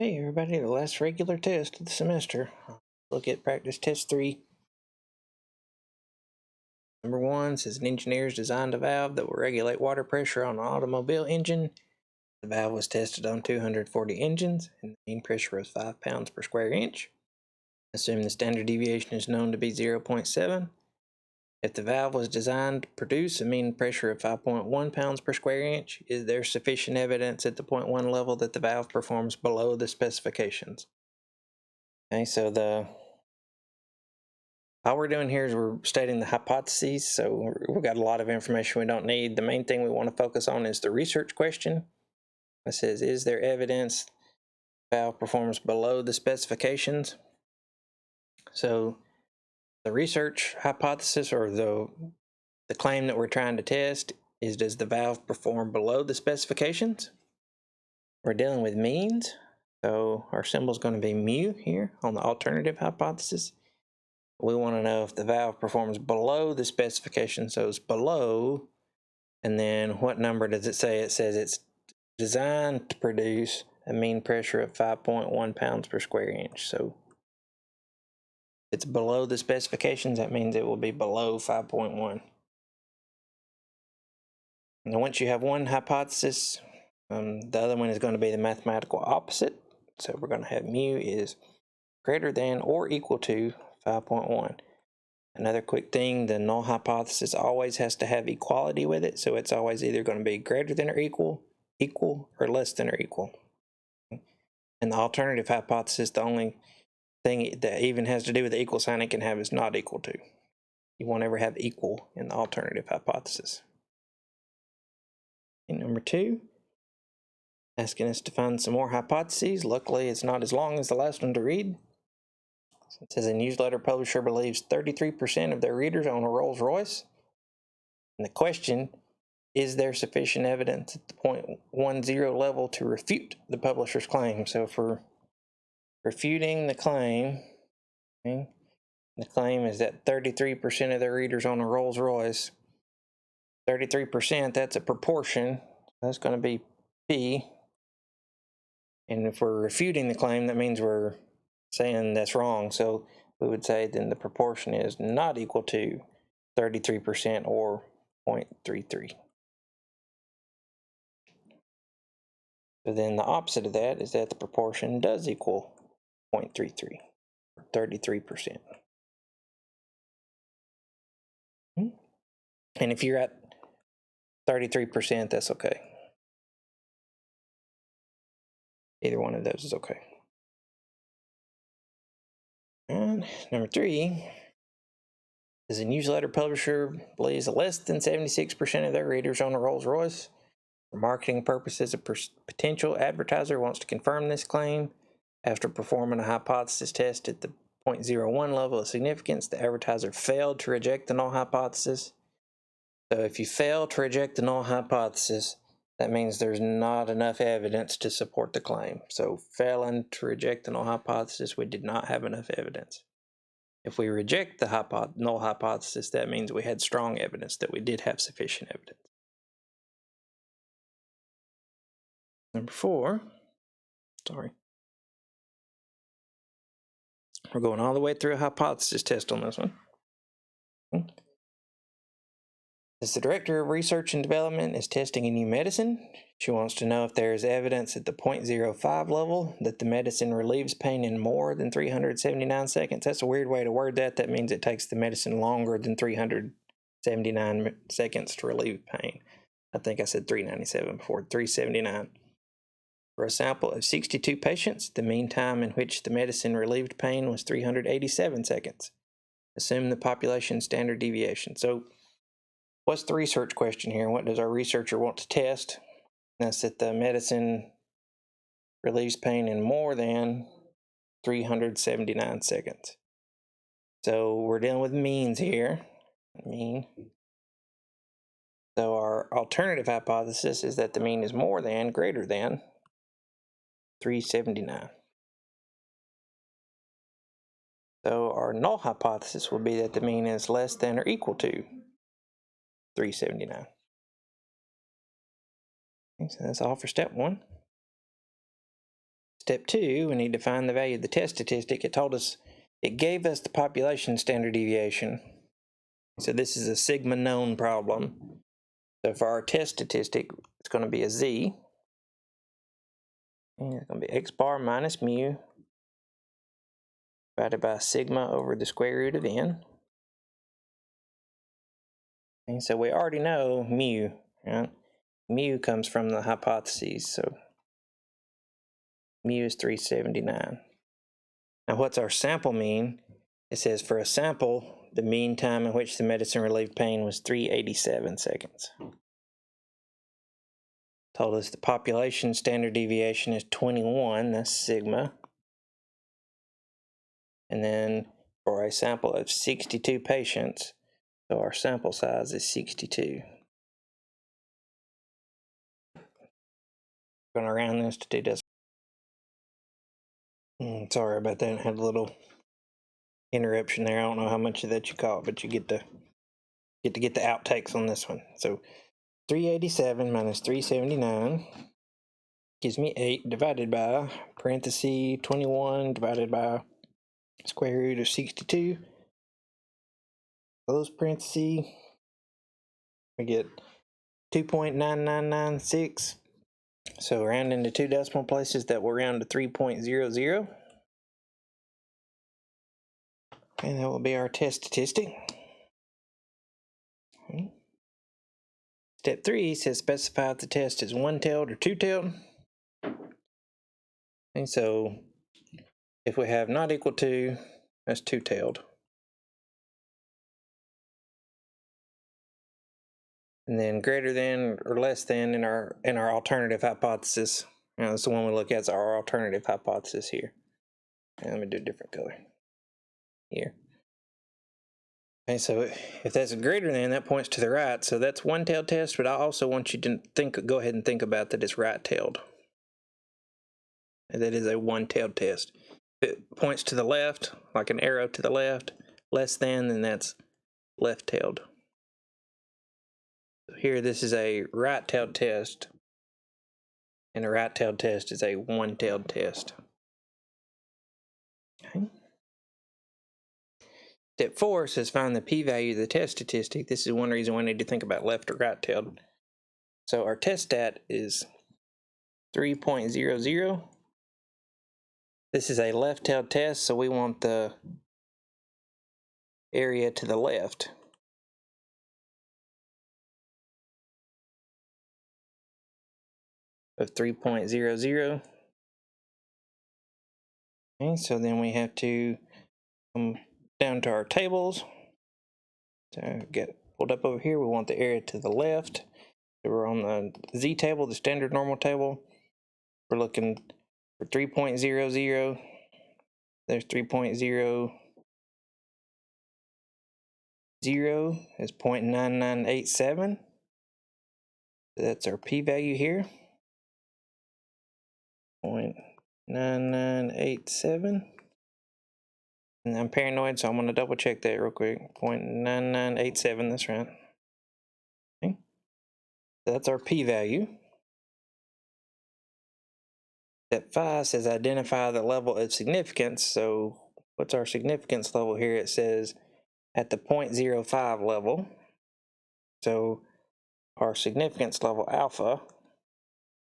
Hey everybody, the last regular test of the semester. Look at practice test 3. Number 1 says an engineer's designed a valve that will regulate water pressure on an automobile engine. The valve was tested on 240 engines and the mean pressure was 5 pounds per square inch. Assume the standard deviation is known to be 0.7. If the valve was designed to produce a mean pressure of 5.1 pounds per square inch, is there sufficient evidence at the 0.1 level that the valve performs below the specifications? Okay, so all we're doing here is we're stating the hypotheses, so we've got a lot of information we don't need. The main thing we want to focus on is the research question. It says, is there evidence the valve performs below the specifications? So the research hypothesis, or the claim that we're trying to test, is does the valve perform below the specifications? We're dealing with means, so our symbol is going to be mu here on the alternative hypothesis. We want to know if the valve performs below the specification, so it's below, and then what number does it say? It says it's designed to produce a mean pressure of 5.1 pounds per square inch. So if it's below the specifications, that means it will be below 5.1. Now once you have one hypothesis, the other one is going to be the mathematical opposite. So we're going to have mu is greater than or equal to 5.1. Another quick thing, the null hypothesis always has to have equality with it, so it's always either going to be greater than or equal, or less than or equal. And the alternative hypothesis, the only thing that even has to do with the equal sign it can have is not equal to. You won't ever have equal in the alternative hypothesis. And number 2, asking us to find some more hypotheses. Luckily, it's not as long as the last one to read. It says a newsletter publisher believes 33% of their readers own a Rolls Royce. And the question, is there sufficient evidence at the 0.10 level to refute the publisher's claim? So for refuting the claim, okay, the claim is that 33% of their readers own a Rolls Royce. 33%, that's a proportion. That's going to be P. And if we're refuting the claim, that means we're saying that's wrong. So we would say then the proportion is not equal to 33% or 0.33. So then the opposite of that is that the proportion does equal 0.33, or 33%. And if you're at 33%, that's okay. Either one of those is okay. And number 3 is a newsletter publisher believes that less than 76% of their readers own a Rolls Royce. For marketing purposes, a potential advertiser wants to confirm this claim. After performing a hypothesis test at the 0.01 level of significance, the advertiser failed to reject the null hypothesis. So if you fail to reject the null hypothesis, that means there's not enough evidence to support the claim. So failing to reject the null hypothesis, we did not have enough evidence. If we reject the null hypothesis, that means we had strong evidence that we did have sufficient evidence. Number 4, we're going all the way through a hypothesis test on this one. As the director of research and development is testing a new medicine, she wants to know if there is evidence at the 0.05 level that the medicine relieves pain in more than 379 seconds. That's a weird way to word that. That means it takes the medicine longer than 379 seconds to relieve pain. I think I said 397 before, 379. For a sample of 62 patients, the mean time in which the medicine relieved pain was 387 seconds. Assume the population standard deviation. So what's the research question here? What does our researcher want to test? That's that the medicine relieves pain in more than 379 seconds. So we're dealing with means here. Mean. So our alternative hypothesis is that the mean is more than, greater than 379. So our null hypothesis will be that the mean is less than or equal to 379. Okay, so that's all for step 1. Step 2, we need to find the value of the test statistic. It gave us the population standard deviation. So this is a sigma known problem. So for our test statistic, it's going to be a z. And it's going to be x bar minus mu divided by sigma over the square root of n. And so we already know mu, right? Mu comes from the hypotheses, so mu is 379. Now what's our sample mean? It says for a sample, the mean time in which the medicine relieved pain was 387 seconds. Told us the population standard deviation is 21, that's sigma. And then for a sample of 62 patients, so our sample size is 62. Going to round this to 2 decimals. Sorry about that, I had a little interruption there. I don't know how much of that you caught, but you get to get the outtakes on this one. So 387 minus 379 gives me 8 divided by parenthesis 21 divided by square root of 62. Close parenthesis. We get 2.9996. So rounding to 2 decimal places, that will round to 3.00. And that will be our test statistic. Step 3 says specify if the test is one-tailed or two-tailed. And so if we have not equal to, that's two-tailed. And then greater than or less than in our alternative hypothesis. That's the one we look at as our alternative hypothesis here. And let me do a different color here. Okay, so if that's greater than, that points to the right. So that's one-tailed test, but I also want you to go ahead and think about that it's right-tailed. And that is a one-tailed test. If it points to the left, like an arrow to the left, less than, then that's left-tailed. So here, this is a right-tailed test, and a right-tailed test is a one-tailed test. Okay. Step 4 says find the p-value of the test statistic. This is one reason we need to think about left or right-tailed. So our test stat is 3.00. This is a left-tailed test, so we want the area to the left. Of 3.00. Okay, so then we have to come down to our tables. So get pulled up over here. We want the area to the left. So we're on the Z table, the standard normal table. We're looking for 3.00. There's 3.00 is 0.9987. So that's our p-value here. 0.9987. And I'm paranoid, so I'm going to double check that real quick. 0.9987, that's right. Okay. So that's our p-value. Step 5 says identify the level of significance. So what's our significance level here? It says at the 0.05 level. So our significance level alpha,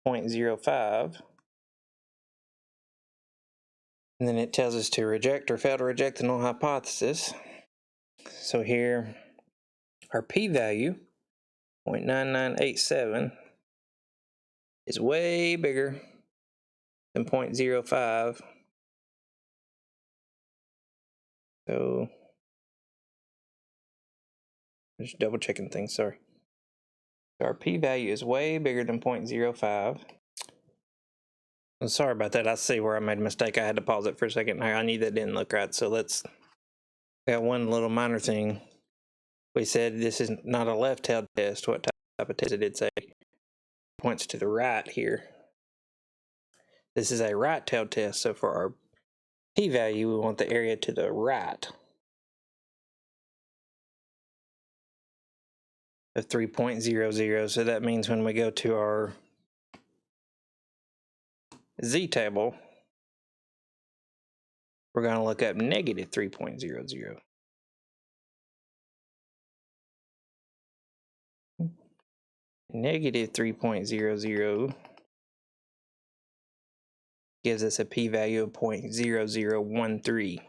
0.05. And then it tells us to reject or fail to reject the null hypothesis. So here, our p-value, 0.9987, is way bigger than 0.05. So, just double checking things, sorry. So our p-value is way bigger than 0.05. I'm sorry about that. I see where I made a mistake. I had to pause it for a second. I knew that didn't look right. So got one little minor thing. We said this is not a left-tailed test. What type of test did it say? Points to the right here. This is a right-tailed test. So for our p-value, we want the area to the right of 3.00. So that means when we go to our Z table, we're going to look up negative 3.00. Negative 3.00 gives us a p-value of 0.0013.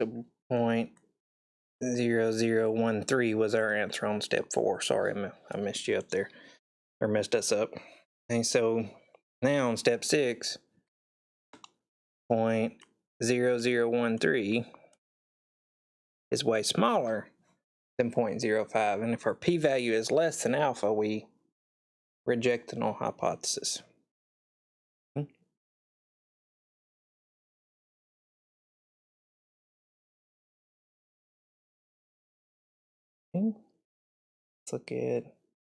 So 0.0013 was our answer on step 4. Sorry, I messed you up there, or messed us up. And so now on step 6, 0.0013 is way smaller than 0.05, and if our p-value is less than alpha, we reject the null hypothesis. Let's look at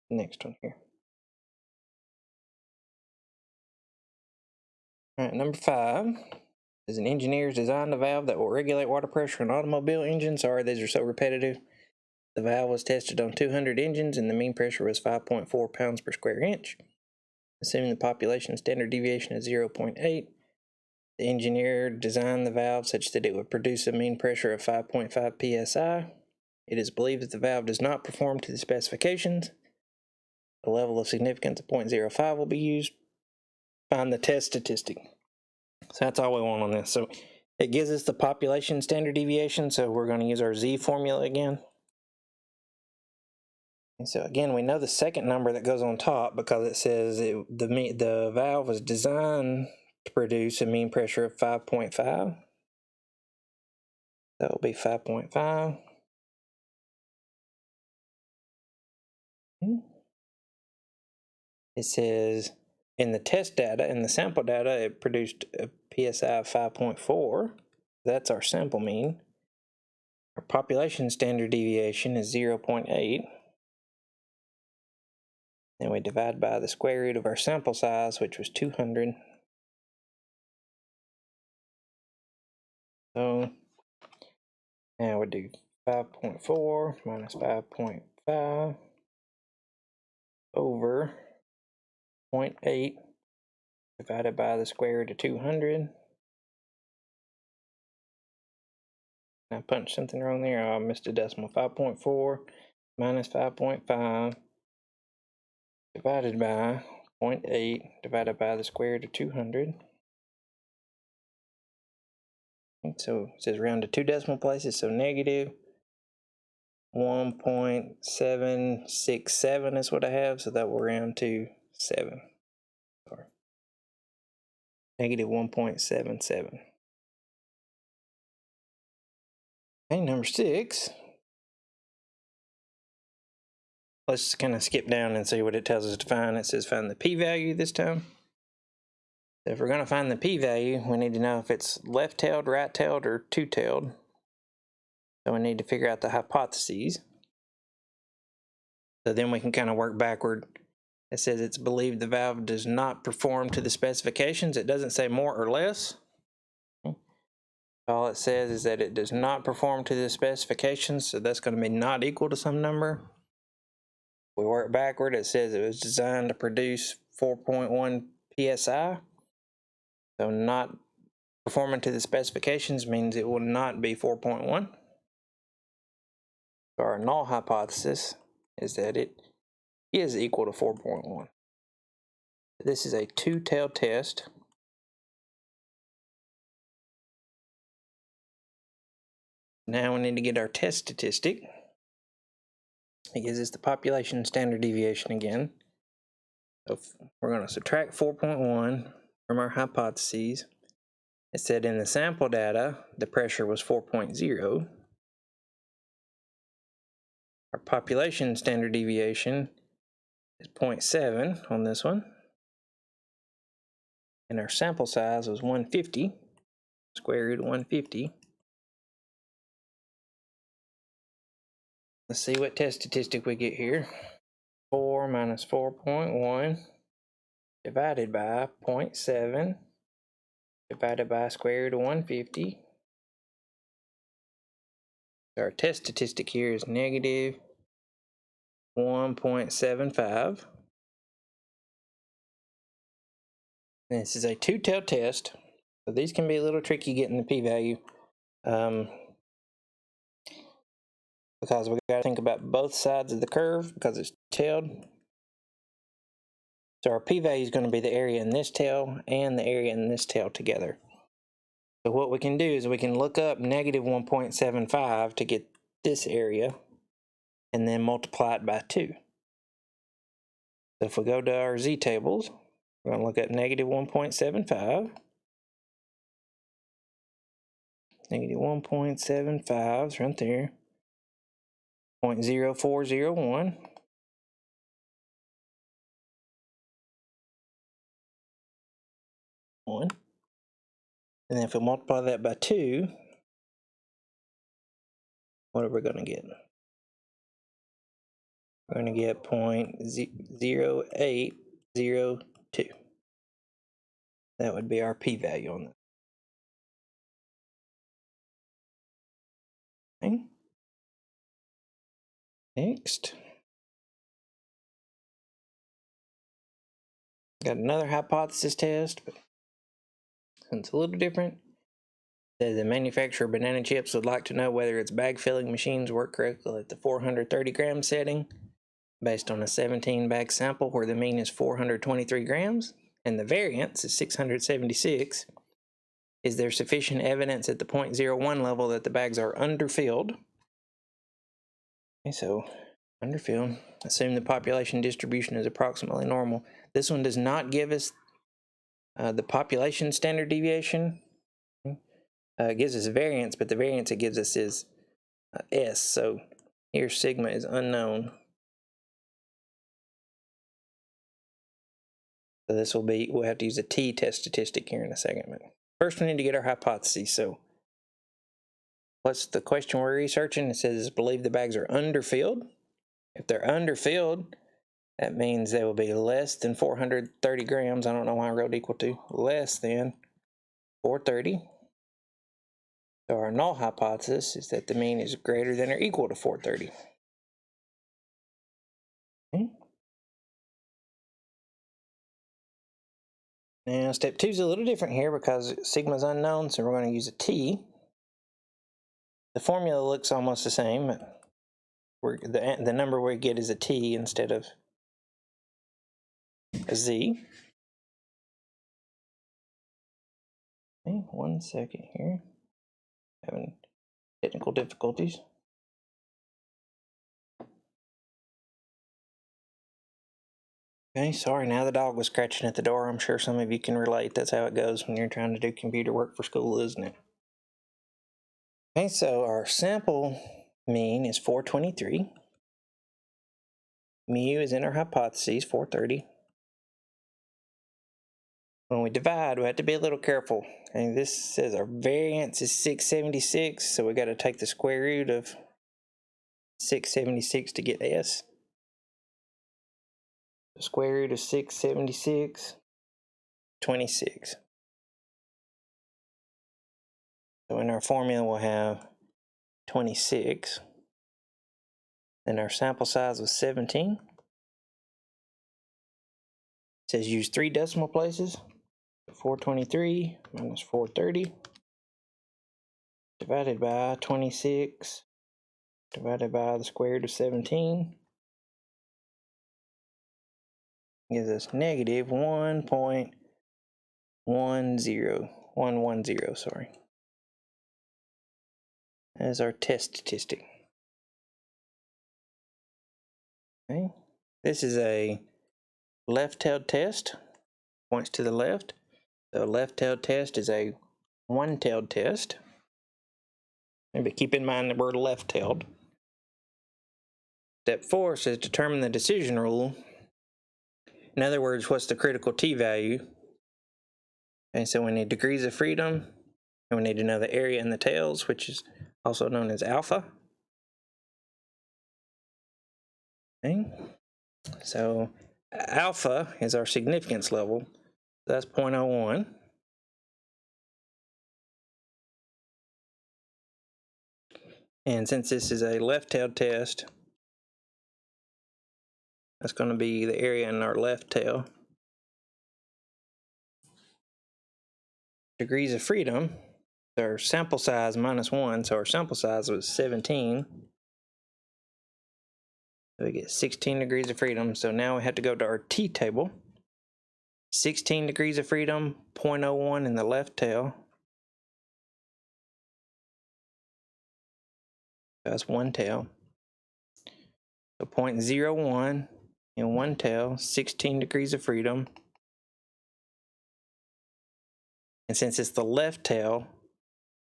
the next one here. All right, number 5 is an engineer's designed a valve that will regulate water pressure in automobile engines. Sorry, these are so repetitive. The valve was tested on 200 engines and the mean pressure was 5.4 pounds per square inch. Assuming the population standard deviation is 0.8, the engineer designed the valve such that it would produce a mean pressure of 5.5 psi. It is believed that the valve does not perform to the specifications. A level of significance of 0.05 will be used. Find the test statistic. So that's all we want on this. So it gives us the population standard deviation, so we're going to use our Z formula again. And so again, we know the second number that goes on top because it says the valve was designed to produce a mean pressure of 5.5. That will be 5.5. It says in the test data, in the sample data, it produced a PSI of 5.4. That's our sample mean. Our population standard deviation is 0.8. Then we divide by the square root of our sample size, which was 200. So now we do 5.4 minus 5.5 over 0.8 divided by the square root of 200. I punched something wrong there. I missed a decimal. 5.4 minus 5.5 divided by 0.8 divided by the square root of 200. And so it says round to 2 decimal places, so negative 1.767 is what I have, so that will round to 7. Sorry. Negative 1.77. Okay, number 6. Let's kind of skip down and see what it tells us to find. It says find the p-value this time. So if we're going to find the p-value, we need to know if it's left-tailed, right-tailed, or two-tailed. So we need to figure out the hypotheses. So then we can kind of work backward. It says it's believed the valve does not perform to the specifications. It doesn't say more or less. All it says is that it does not perform to the specifications, so that's going to be not equal to some number. We work backward. It says it was designed to produce 4.1 psi. So not performing to the specifications means it will not be 4.1. So our null hypothesis is that it is equal to 4.1. This is a two-tailed test. Now we need to get our test statistic. It gives us the population standard deviation again. So we're going to subtract 4.1 from our hypotheses. It said in the sample data, the pressure was 4.0. Our population standard deviation is 0.7 on this one. And our sample size was 150, square root of 150. Let's see what test statistic we get here. 4 minus 4.1 divided by 0.7 divided by square root of 150. Our test statistic here is negative 1.75. This is a two-tailed test, so these can be a little tricky getting the p-value, because we got to think about both sides of the curve because it's tailed. So our p-value is going to be the area in this tail and the area in this tail together. So what we can do is we can look up negative 1.75 to get this area and then multiply it by 2. So if we go to our z-tables, we're going to look at negative 1.75. Negative 1.75 is right there. 0.0401. And then if we multiply that by 2, what are we going to get? We're going to get 0.0802. That would be our p-value on that. Okay. Next, got another hypothesis test, but it's a little different. The manufacturer of banana chips would like to know whether its bag filling machines work correctly at the 430 gram setting based on a 17 bag sample where the mean is 423 grams and the variance is 676. Is there sufficient evidence at the 0.01 level that the bags are underfilled? Okay, so underfilled. Assume the population distribution is approximately normal. This one does not give us the population standard deviation. It gives us a variance, but the variance it gives us is S. So here sigma is unknown. So this will be, we'll have to use a t test statistic here in a second. But first we need to get our hypotheses. So what's the question we're researching? It says believe the bags are underfilled. If they're underfilled, that means they will be less than 430 grams. I don't know why I wrote equal to. Less than 430. So our null hypothesis is that the mean is greater than or equal to 430. Okay. Now step 2 is a little different here because sigma is unknown, so we're going to use a t. The formula looks almost the same, but the number we get is a t instead of a z. Okay, 1 second here. Having technical difficulties. Okay, sorry, now the dog was scratching at the door. I'm sure some of you can relate. That's how it goes when you're trying to do computer work for school, isn't it? Okay, so our sample mean is 423. Mu is in our hypotheses, 430. When we divide, we have to be a little careful. And this says our variance is 676, so we got to take the square root of 676 to get S. The square root of 676, 26. So in our formula, we'll have 26. Then our sample size was 17. It says use 3 decimal places. 423 minus 430 divided by 26 divided by the square root of 17 gives us negative 1.110, sorry. That is our test statistic. Okay. This is a left-tailed test, points to the left. The left-tailed test is a one-tailed test. Maybe keep in mind that we're left-tailed. Step 4 says determine the decision rule. In other words, what's the critical t-value? And so we need degrees of freedom, and we need to know the area in the tails, which is also known as alpha. Okay. So alpha is our significance level. That's 0.01. And since this is a left-tailed test, that's going to be the area in our left tail. degrees of freedom. Our sample size minus 1, so our sample size was 17. So we get 16 degrees of freedom. So now we have to go to our t-table. 16 degrees of freedom, 0.01 in the left tail. That's one tail. So 0.01 in one tail, 16 degrees of freedom. And since it's the left tail,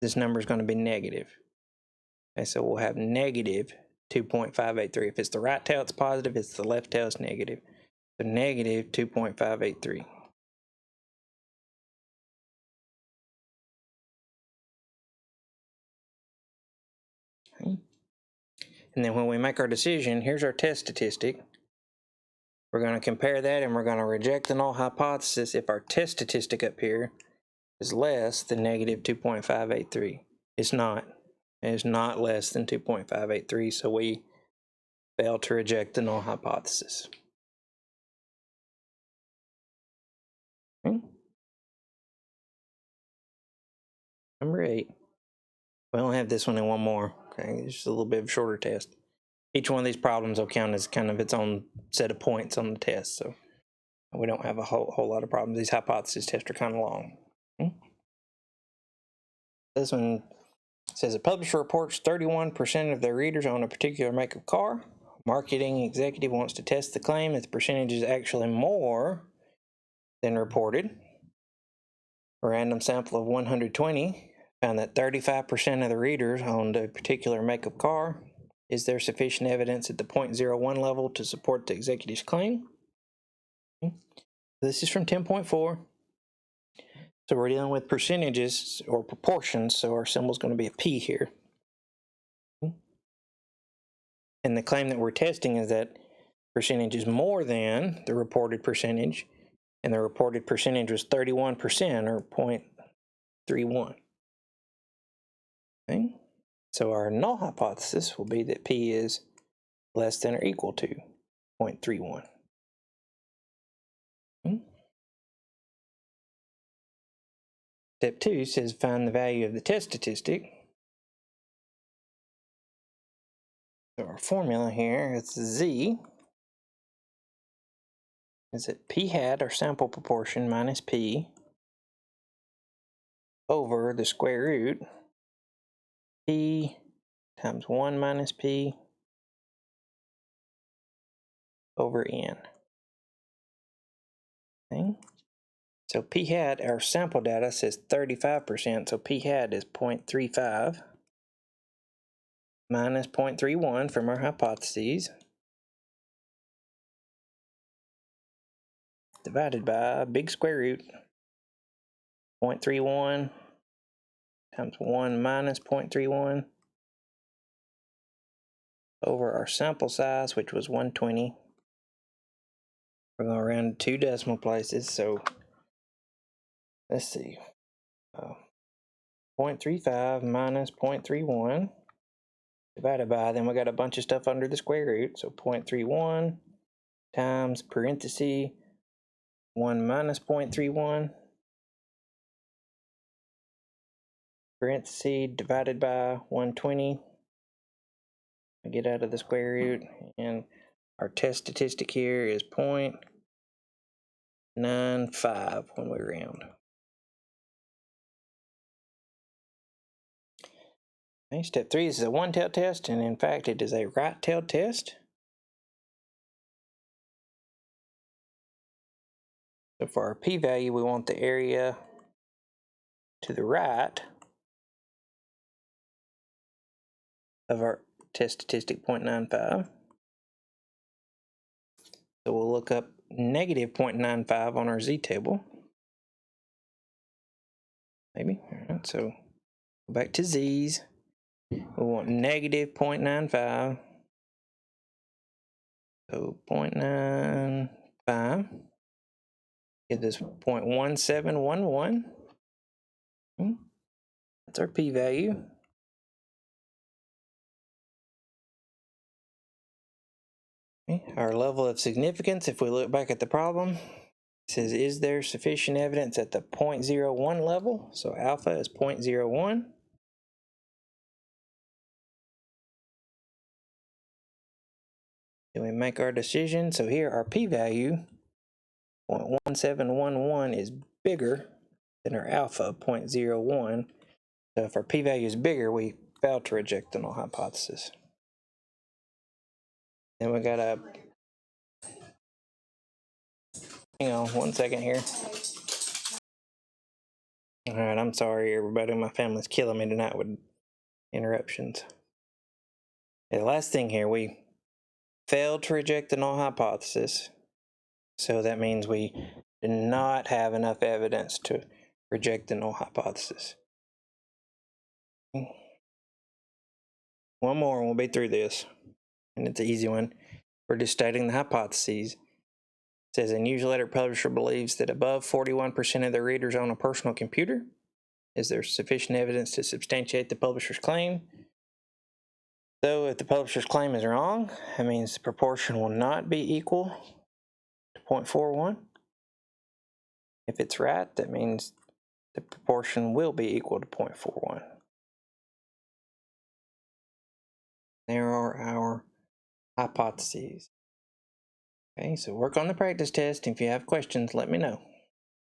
this number is going to be negative. Okay, so we'll have negative 2.583. If it's the right tail, it's positive. If it's the left tail, it's negative. So negative 2.583. Okay. And then when we make our decision, here's our test statistic. We're going to compare that and we're going to reject the null hypothesis if our test statistic up here is less than negative 2.583. It's not. It's not less than 2.583, so we fail to reject the null hypothesis. Okay. Number 8. We only have this one and one more. Okay, it's just a little bit of a shorter test. Each one of these problems will count as kind of its own set of points on the test, so we don't have a whole lot of problems. These hypothesis tests are kind of long. Okay. This one says a publisher reports 31% of their readers own a particular make of car. Marketing executive wants to test the claim that the percentage is actually more than reported. A random sample of 120 found that 35% of the readers owned a particular make of car. Is there sufficient evidence at the 0.01 level to support the executive's claim? Okay. This is from 10.4. So we're dealing with percentages or proportions, so our symbol is going to be a P here. Okay. And the claim that we're testing is that percentage is more than the reported percentage, and the reported percentage was 31% or 0.31. Okay. So our null hypothesis will be that P is less than or equal to 0.31. Okay. Step 2 says find the value of the test statistic. So our formula here is Z is that P hat, our sample proportion, minus P over the square root P times 1 minus P over N. Okay. So P hat, our sample data says 35%, so P hat is 0.35 minus 0.31 from our hypotheses, divided by big square root 0.31 times 1 minus 0.31 over our sample size, which was 120. We're going to round to 2 decimal places, so let's see. 0.35 minus 0.31 divided by, then we got a bunch of stuff under the square root, so 0.31 times parenthesis 1 minus 0.31 parenthesis divided by 120. I get out of the square root, and our test statistic here is 0.95 when we round. Okay, step 3 is a one-tailed test, and in fact it is a right-tailed test. So for our p-value, we want the area to the right of our test statistic 0.95. So we'll look up negative 0.95 on our z-table. Maybe. All right, so go back to z's. We want negative 0.95. So 0.95. Get this 0.1711. That's our p-value. Okay. Our level of significance, if we look back at the problem, It says, is there sufficient evidence at the 0.01 level? So alpha is 0.01. Then we make our decision. So here our p-value, 0.1711, is bigger than our alpha, 0.01. So if our p-value is bigger, we fail to reject the null hypothesis. Then we gotta, hang on 1 second here. All right, I'm sorry, everybody. My family's killing me tonight with interruptions. The last thing here, we failed to reject the null hypothesis. So that means we did not have enough evidence to reject the null hypothesis. One more and we'll be through this. And it's an easy one. We're just stating the hypotheses. It says a newsletter publisher believes that above 41% of their readers own a personal computer. Is there sufficient evidence to substantiate the publisher's claim? So if the publisher's claim is wrong, that means the proportion will not be equal to 0.41. If it's right, that means the proportion will be equal to 0.41. There are our hypotheses. Okay, so work on the practice test. If you have questions, let me know.